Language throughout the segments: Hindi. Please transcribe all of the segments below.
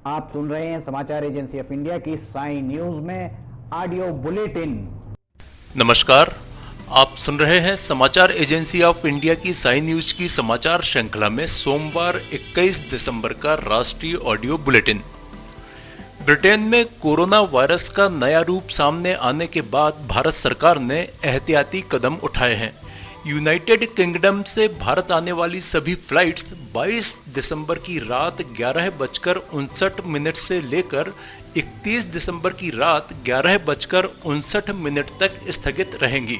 आप सुन रहे हैं समाचार एजेंसी ऑफ इंडिया की साई न्यूज में ऑडियो बुलेटिन। नमस्कार, आप सुन रहे हैं समाचार एजेंसी ऑफ इंडिया की साई न्यूज की समाचार श्रृंखला में सोमवार 21 दिसंबर का राष्ट्रीय ऑडियो बुलेटिन। ब्रिटेन में कोरोना वायरस का नया रूप सामने आने के बाद भारत सरकार ने एहतियाती कदम उठाए हैं। यूनाइटेड किंगडम से भारत आने वाली सभी फ्लाइट्स 22 दिसंबर की रात 11:59 से लेकर 31 दिसंबर की रात 11:59 तक स्थगित रहेंगी।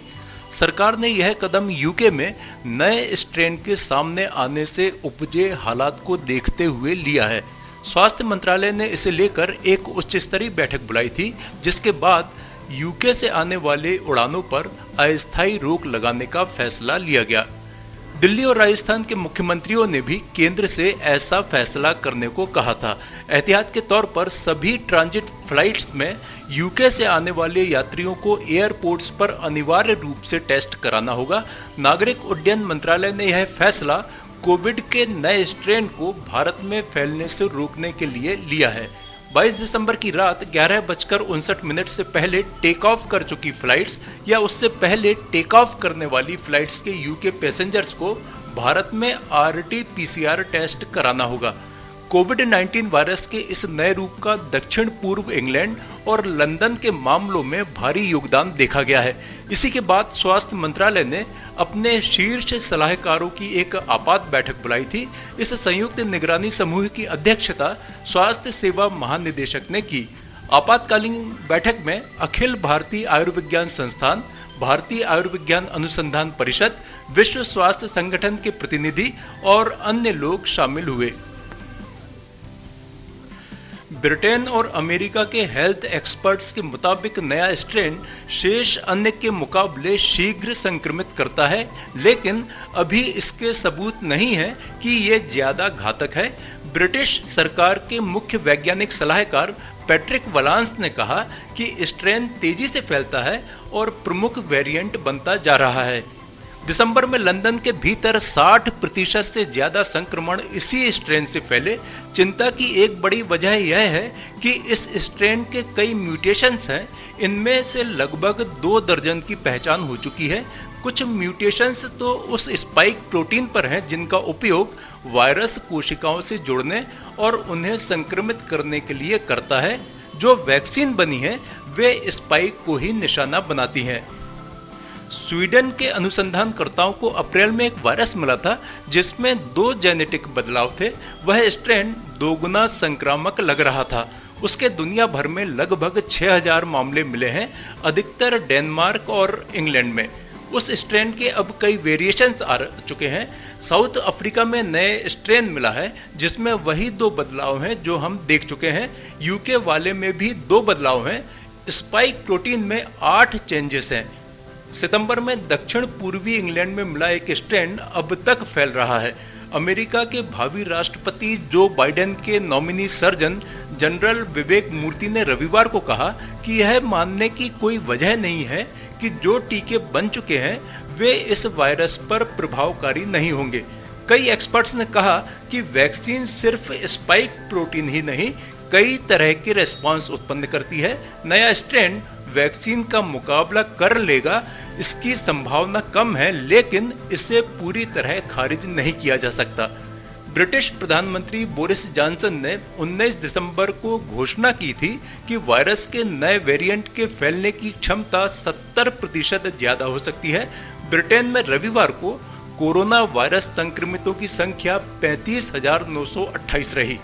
सरकार ने यह कदम यूके में नए स्ट्रेन के सामने आने से उपजे हालात को देखते हुए लिया है। स्वास्थ्य मंत्रालय ने इसे लेकर एक उच्च स्तरीय बैठक बुलाई थी, जिसके बाद यूके से आने वाले उड़ानों पर अस्थायी रोक लगाने का फैसला लिया गया। दिल्ली और राजस्थान के मुख्यमंत्रियों ने भी केंद्र से ऐसा फैसला करने को कहा था। एहतियात के तौर पर सभी ट्रांजिट फ्लाइट्स में यूके से आने वाले यात्रियों को एयरपोर्ट्स पर अनिवार्य रूप से टेस्ट कराना होगा। नागरिक उड्डयन मंत्रालय ने यह फैसला कोविड के नए स्ट्रेन को भारत में फैलने से रोकने के लिए लिया है। 22 दिसंबर की रात 11:59 से पहले टेक ऑफ कर चुकी फ्लाइट्स या उससे पहले टेक ऑफ करने वाली फ्लाइट्स के यूके पैसेंजर्स को भारत में RT-PCR टेस्ट कराना होगा। कोविड-19 वायरस के इस नए रूप का दक्षिण पूर्व इंग्लैंड और लंदन के मामलों में भारी योगदान देखा गया है। इसी के बाद स्वास्थ्य मंत्रालय ने अपने शीर्ष सलाहकारों की एक आपात बैठक बुलाई थी। इस संयुक्त निगरानी समूह की अध्यक्षता स्वास्थ्य सेवा महानिदेशक ने की। आपातकालीन बैठक में अखिल भारतीय आयुर्विज्ञान संस्थान, भारतीय आयुर्विज्ञान अनुसंधान परिषद, विश्व स्वास्थ्य संगठन के प्रतिनिधि और अन्य लोग शामिल हुए। ब्रिटेन और अमेरिका के हेल्थ एक्सपर्ट्स के मुताबिक नया स्ट्रेन शेष अन्य के मुकाबले शीघ्र संक्रमित करता है, लेकिन अभी इसके सबूत नहीं है कि ये ज्यादा घातक है। ब्रिटिश सरकार के मुख्य वैज्ञानिक सलाहकार पैट्रिक वलांस ने कहा कि स्ट्रेन तेजी से फैलता है और प्रमुख वेरिएंट बनता जा रहा है। दिसंबर में लंदन के भीतर 60% से ज्यादा संक्रमण इसी स्ट्रेन से फैले। चिंता की एक बड़ी वजह यह है कि इस स्ट्रेन के कई म्यूटेशंस हैं। इनमें से लगभग 2 दर्जन की पहचान हो चुकी है। कुछ म्यूटेशंस तो उस स्पाइक प्रोटीन पर हैं जिनका उपयोग वायरस कोशिकाओं से जुड़ने और उन्हें संक्रमित करने के लिए करता है। जो वैक्सीन बनी है वे स्पाइक को ही निशाना बनाती हैं। स्वीडन के अनुसंधानकर्ताओं को अप्रैल में एक वायरस मिला था जिसमें 2 जेनेटिक बदलाव थे। वह स्ट्रेन 2 गुना संक्रामक लग रहा था। उसके दुनिया भर में लगभग 6000 मामले मिले हैं, अधिकतर डेनमार्क और इंग्लैंड में। उस स्ट्रेन के अब कई वेरिएशंस आ चुके हैं। साउथ अफ्रीका में नए स्ट्रेन मिला है जिसमें वही 2 बदलाव हैं जो हम देख चुके हैं। यूके वाले में भी 2 बदलाव हैं। स्पाइक प्रोटीन में 8 चेंजेस हैं। सितंबर में दक्षिण पूर्वी इंग्लैंड में मिला एक स्ट्रेन अब तक फैल रहा है। अमेरिका के भावी राष्ट्रपति जो बाइडेन के नॉमिनी सर्जन जनरल विवेक मूर्ति ने रविवार को कहा कि यह मानने की कोई वजह नहीं है कि जो टीके बन चुके हैं वे इस वायरस पर प्रभावकारी नहीं होंगे। कई एक्सपर्ट्स ने कहा कि वैक्सीन सिर्फ स्पाइक प्रोटीन ही नहीं, कई तरह के रेस्पॉन्स उत्पन्न करती है। नया स्ट्रेन वैक्सीन का मुकाबला कर लेगा इसकी संभावना कम है, लेकिन इसे पूरी तरह खारिज नहीं किया जा सकता। ब्रिटिश प्रधानमंत्री बोरिस जॉनसन ने 19 दिसंबर को घोषणा की थी कि वायरस के नए वेरिएंट के फैलने की क्षमता 70% ज्यादा हो सकती है। ब्रिटेन में रविवार को कोरोना वायरस संक्रमितों की संख्या 35,928 रही।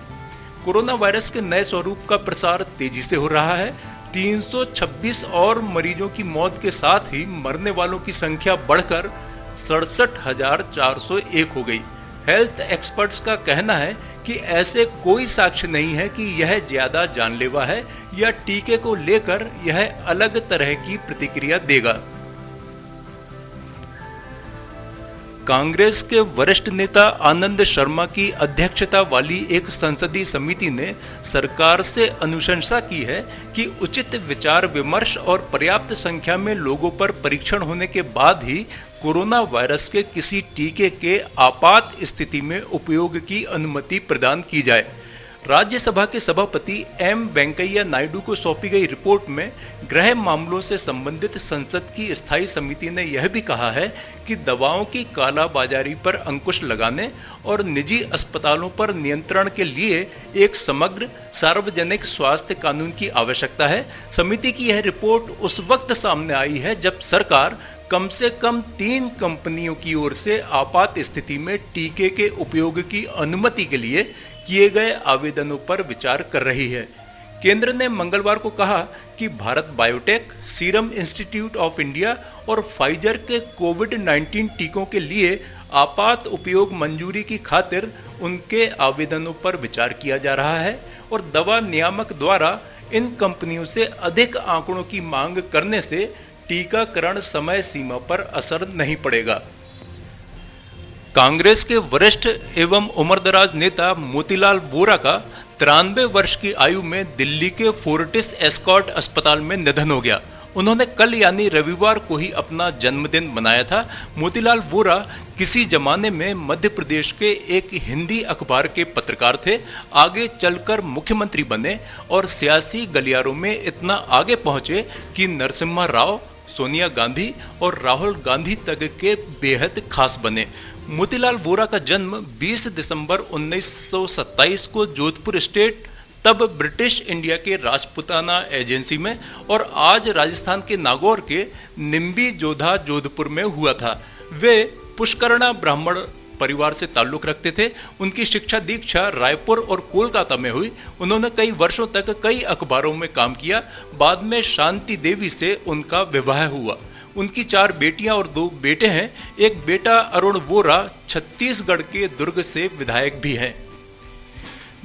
कोरोना वायरस के नए स्वरूप का प्रसार तेजी से हो रहा है। 326 और मरीजों की मौत के साथ ही मरने वालों की संख्या बढ़कर 67,401 हो गई। हेल्थ एक्सपर्ट्स का कहना है कि ऐसे कोई साक्ष्य नहीं है कि यह ज्यादा जानलेवा है या टीके को लेकर यह अलग तरह की प्रतिक्रिया देगा। कांग्रेस के वरिष्ठ नेता आनंद शर्मा की अध्यक्षता वाली एक संसदीय समिति ने सरकार से अनुशंसा की है कि उचित विचार विमर्श और पर्याप्त संख्या में लोगों पर परीक्षण होने के बाद ही कोरोना वायरस के किसी टीके के आपात स्थिति में उपयोग की अनुमति प्रदान की जाए। राज्यसभा के सभापति एम वेंकैया नायडू को सौंपी गई रिपोर्ट में गृह मामलों से संबंधित संसद की स्थायी समिति ने यह भी कहा है कि दवाओं की कालाबाजारी पर अंकुश लगाने और निजी अस्पतालों पर नियंत्रण के लिए एक समग्र सार्वजनिक स्वास्थ्य कानून की आवश्यकता है। समिति की यह रिपोर्ट उस वक्त सामने आई है जब सरकार कम से कम 3 कंपनियों की ओर से आपात स्थिति में टीके के उपयोग की अनुमति के लिए किए गए आवेदनों पर विचार कर रही है। केंद्र ने मंगलवार को कहा कि Bharat biotech, serum institute of India और फाइजर के कोविड-19 टीकों के लिए आपात उपयोग मंजूरी की खातिर उनके आवेदनों पर विचार किया जा रहा है और दवा नियामक द्वारा इन कंपनियों से अधिक आंकड़ों की मांग करने से टीकाकरण समय सीमा पर असर नहीं पड़ेगा। कांग्रेस के वरिष्ठ एवं उम्रदराज नेता मोतीलाल वोरा का 93 वर्ष की आयु में दिल्ली के फोर्टिस एस्कॉर्ट अस्पताल में निधन हो गया। उन्होंने कल यानी रविवार को ही अपना जन्मदिन मनाया था। मोतीलाल वोरा किसी जमाने में मध्य प्रदेश के एक हिंदी अखबार के पत्रकार थे। आगे चलकर मुख्यमंत्री बने और सियासी गलियारों में इतना आगे पहुंचे कि नरसिम्हा राव, सोनिया गांधी और राहुल गांधी तक के बेहद खास बने। मोतीलाल वोरा का जन्म 20 दिसंबर 1927 को जोधपुर स्टेट, तब ब्रिटिश इंडिया के राजपुताना एजेंसी में और आज राजस्थान के नागौर के निम्बी जोधा जोधपुर में हुआ था। वे पुष्करणा ब्राह्मण परिवार से ताल्लुक रखते थे। उनकी शिक्षा दीक्षा रायपुर और कोलकाता में हुई। उन्होंने कई वर्षों तक कई अखबारों में काम किया। बाद में शांति देवी से उनका विवाह हुआ। उनकी 4 बेटियां और 2 बेटे हैं। एक बेटा अरुण वोरा छत्तीसगढ़ के दुर्ग से विधायक भी हैं।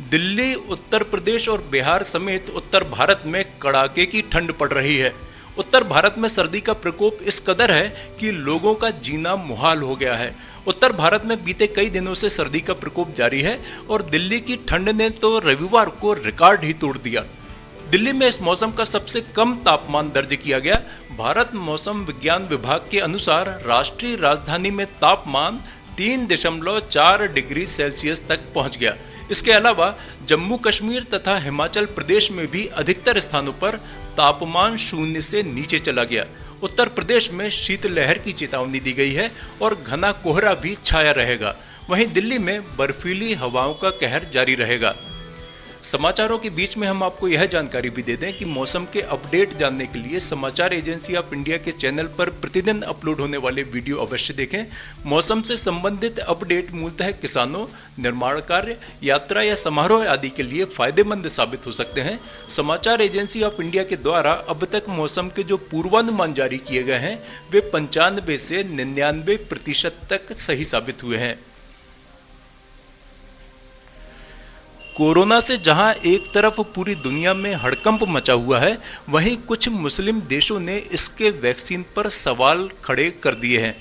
दिल्ली, उत्तर प्रदेश और बिहार समेत उत्तर भारत में कड़ाके की ठंड पड़ रही है। उत्तर भारत में सर्दी का प्रकोप इस कदर है कि लोगों का जीना मुहाल हो गया है। उत्तर भारत में बीते कई दिनों से सर्दी का प्रकोप जारी है और दिल्ली की ठंड ने तो रविवार को रिकॉर्ड ही तोड़ दिया। दिल्ली में इस मौसम का सबसे कम तापमान दर्ज किया गया। भारत मौसम विज्ञान विभाग के अनुसार राष्ट्रीय राजधानी में तापमान 3.4 डिग्री सेल्सियस तक पहुंच गया। इसके अलावा जम्मू कश्मीर तथा हिमाचल प्रदेश में भी अधिकतर स्थानों पर तापमान 0 से नीचे चला गया। उत्तर प्रदेश में शीतलहर की चेतावनी दी गई है और घना कोहरा भी छाया रहेगा। वहीं दिल्ली में बर्फीली हवाओं का कहर जारी रहेगा। समाचारों के बीच में हम आपको यह जानकारी भी दे दें कि मौसम के अपडेट जानने के लिए समाचार एजेंसी ऑफ इंडिया के चैनल पर प्रतिदिन अपलोड होने वाले वीडियो अवश्य देखें। मौसम से संबंधित अपडेट मूलतः किसानों, निर्माण कार्य, यात्रा या समारोह आदि के लिए फायदेमंद साबित हो सकते हैं। समाचार एजेंसी ऑफ इंडिया के द्वारा अब तक मौसम के जो पूर्वानुमान जारी किए गए हैं वे 95 से 99% तक सही साबित हुए हैं। कोरोना से जहां एक तरफ पूरी दुनिया में हड़कंप मचा हुआ है, वहीं कुछ मुस्लिम देशों ने इसके वैक्सीन पर सवाल खड़े कर दिए हैं।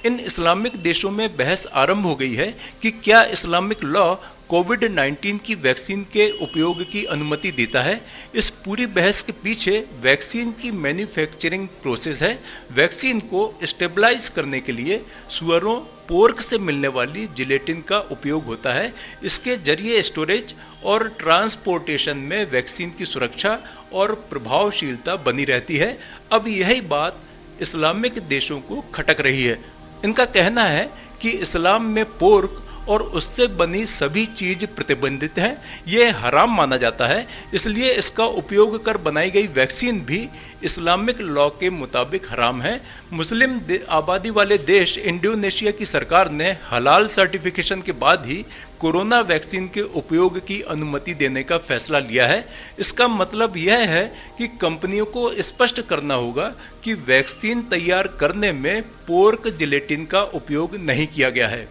इन इस्लामिक देशों में बहस आरंभ हो गई है कि क्या इस्लामिक लॉ कोविड-19 की वैक्सीन के उपयोग की अनुमति देता है। इस पूरी बहस के पीछे वैक्सीन की मैन्युफैक्चरिंग प्रोसेस है। वैक्सीन को स्टेबलाइज करने के लिए सुअरों, पोर्क से मिलने वाली जिलेटिन का उपयोग होता है। इसके जरिए स्टोरेज और ट्रांसपोर्टेशन में वैक्सीन की सुरक्षा और प्रभावशीलता बनी रहती है। अब यही बात इस्लामिक देशों को खटक रही है। इनका कहना है कि इस्लाम में पोर्क और उससे बनी सभी चीज प्रतिबंधित है, ये हराम माना जाता है। इसलिए इसका उपयोग कर बनाई गई वैक्सीन भी इस्लामिक लॉ के मुताबिक हराम है। मुस्लिम आबादी वाले देश इंडोनेशिया की सरकार ने हलाल सर्टिफिकेशन के बाद ही कोरोना वैक्सीन के उपयोग की अनुमति देने का फैसला लिया है। इसका मतलब यह है कि कंपनियों को स्पष्ट करना होगा कि वैक्सीन तैयार करने में पोर्क जिलेटिन का उपयोग नहीं किया गया है।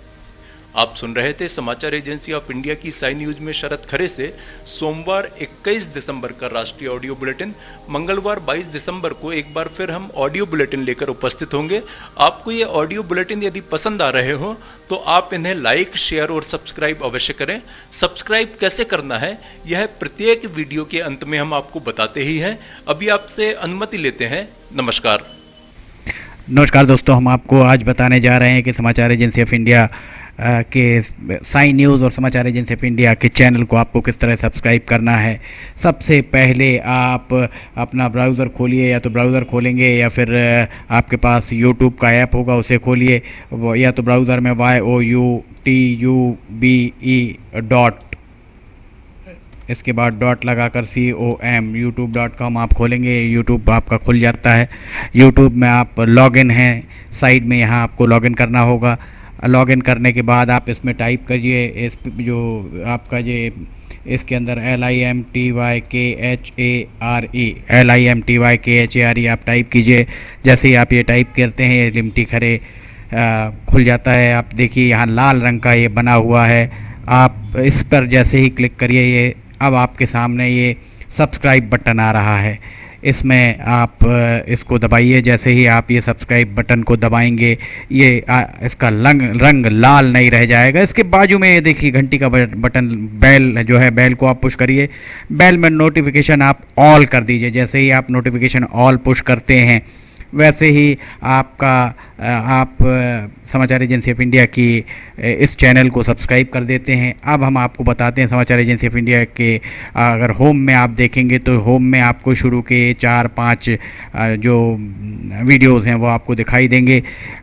आप सुन रहे थे समाचार एजेंसी ऑफ इंडिया की साई न्यूज में शरद खरे से सोमवार 21 दिसंबर का राष्ट्रीय ऑडियो बुलेटिन। मंगलवार 22 दिसंबर को एक बार फिर हम ऑडियो बुलेटिन लेकर उपस्थित होंगे। आपको ये ऑडियो बुलेटिन यदि पसंद आ रहे हो तो आप इन्हें लाइक, शेयर और सब्सक्राइब अवश्य करें। सब्सक्राइब कैसे करना है यह प्रत्येक वीडियो के अंत में हम आपको बताते ही हैं। अभी आपसे अनुमति लेते हैं। नमस्कार। नमस्कार दोस्तों, हम आपको आज बताने जा रहे हैं कि समाचार एजेंसी ऑफ इंडिया के साई न्यूज़ और समाचार एजेंसी ऑफ इंडिया के चैनल को आपको किस तरह सब्सक्राइब करना है। सबसे पहले आप अपना ब्राउज़र खोलिए, या तो ब्राउज़र खोलेंगे या फिर आपके पास यूट्यूब का ऐप होगा उसे खोलिए, या तो ब्राउज़र में YOUTUBE इसके बाद डॉट लगाकर COM youtube.com आप खोलेंगे। यूट्यूब आपका खुल जाता है। यूट्यूब में आप लॉगिन हैं, साइड में यहाँ आपको लॉगिन करना होगा। लॉगिन करने के बाद आप इसमें टाइप करिए, इस जो आपका ये इसके अंदर LIMTYKHARE आप टाइप कीजिए। जैसे ही आप ये टाइप करते हैं, ये लिमटी खरे खुल जाता है। आप देखिए यहाँ लाल रंग का ये बना हुआ है, आप इस पर जैसे ही क्लिक करिए, ये अब आपके सामने ये सब्सक्राइब बटन आ रहा है। इसमें आप इसको दबाइए। जैसे ही आप ये सब्सक्राइब बटन को दबाएंगे, ये इसका रंग लाल नहीं रह जाएगा। इसके बाजू में ये देखिए घंटी का बटन, बेल जो है, बेल को आप पुश करिए। बेल में नोटिफिकेशन आप ऑल कर दीजिए। जैसे ही आप नोटिफिकेशन ऑल पुश करते हैं, वैसे ही आपका आप समाचार एजेंसी ऑफ इंडिया की इस चैनल को सब्सक्राइब कर देते हैं। अब हम आपको बताते हैं समाचार एजेंसी ऑफ इंडिया के अगर होम में आप देखेंगे तो होम में आपको शुरू के 4-5 जो वीडियोस हैं वो आपको दिखाई देंगे।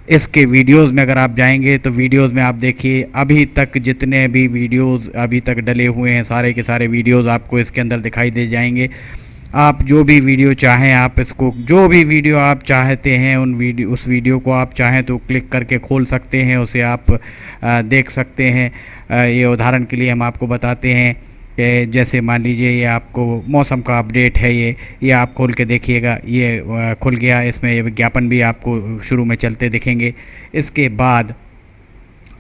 इसके वीडियोस में अगर आप जाएंगे तो वीडियोस में आप देखिए अभी तक जितने भी वीडियोस अभी तक डले हुए हैं, सारे के सारे वीडियोस आपको इसके अंदर दिखाई दे जाएंगे। आप जो भी वीडियो चाहें, आप इसको जो भी वीडियो आप चाहते हैं उस वीडियो को आप चाहें तो क्लिक करके खोल सकते हैं, उसे आप देख सकते हैं। ये उदाहरण के लिए हम आपको बताते हैं कि जैसे मान लीजिए ये आपको मौसम का अपडेट है, ये आप खोल के देखिएगा, ये खुल गया। इसमें ये विज्ञापन भी आपको शुरू में चलते दिखेंगे। इसके बाद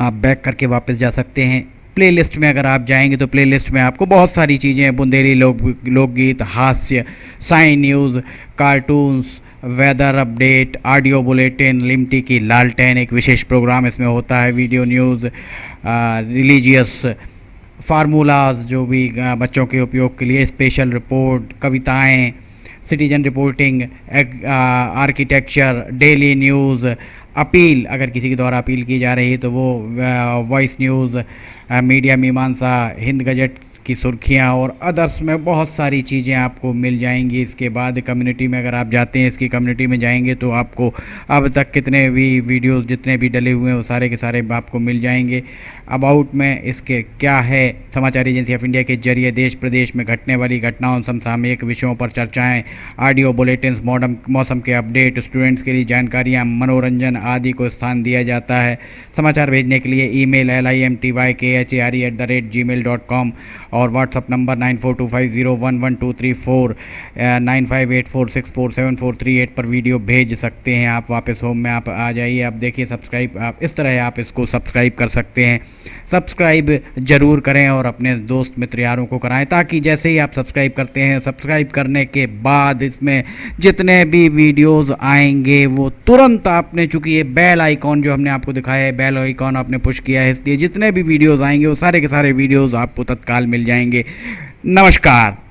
आप बैक करके वापस जा सकते हैं। प्लेलिस्ट में अगर आप जाएंगे तो प्लेलिस्ट में आपको बहुत सारी चीज़ें हैं, बुंदेली लोकगीत, हास्य, Sai news, cartoons, weather update, audio bulletin, Limti की लालटेन एक विशेष प्रोग्राम इसमें होता है, वीडियो न्यूज़, रिलीजियस फार्मूलाज जो भी बच्चों के उपयोग के लिए, स्पेशल रिपोर्ट, कविताएं, citizen reporting, architecture, daily news, appeal अगर किसी के द्वारा अपील की जा रही है तो वो, वॉइस न्यूज़, मीडिया मीमांसा, हिंद गजट की सुर्खियां और अदर्स में बहुत सारी चीज़ें आपको मिल जाएंगी। इसके बाद कम्युनिटी में अगर आप जाते हैं, इसकी कम्युनिटी में जाएंगे तो आपको अब तक कितने भी वीडियोस जितने भी डले हुए हैं वो सारे के सारे आपको मिल जाएंगे। अबाउट में इसके क्या है, समाचार एजेंसी ऑफ इंडिया के जरिए देश प्रदेश में घटने वाली घटनाओं, समसामयिक विषयों पर चर्चाएँ, ऑडियो बुलेटिन्स, मौसम के अपडेट, स्टूडेंट्स के लिए जानकारियाँ, मनोरंजन आदि को स्थान दिया जाता है। समाचार भेजने के लिए ईमेल LIMTYKHARE@gmail.com और व्हाट्सअप नंबर 9425011234 9584647438 पर वीडियो भेज सकते हैं। आप वापस होम में आप आ जाइए। आप देखिए सब्सक्राइब, आप इस तरह आप इसको सब्सक्राइब कर सकते हैं। सब्सक्राइब ज़रूर करें और अपने दोस्त मित्र यारों को कराएं, ताकि जैसे ही आप सब्सक्राइब करते हैं, सब्सक्राइब करने के बाद इसमें जितने भी वीडियोज़ आएंगे वो तुरंत आपने, चूँकि ये बेल आइकॉन जो हमने आपको दिखाया है, बेल आइकॉन आपने पुश किया है, इसलिए जितने भी वीडियोज़ आएंगे वो सारे के सारे वीडियोज़ आपको तत्काल मिल जाएंगे। नमस्कार।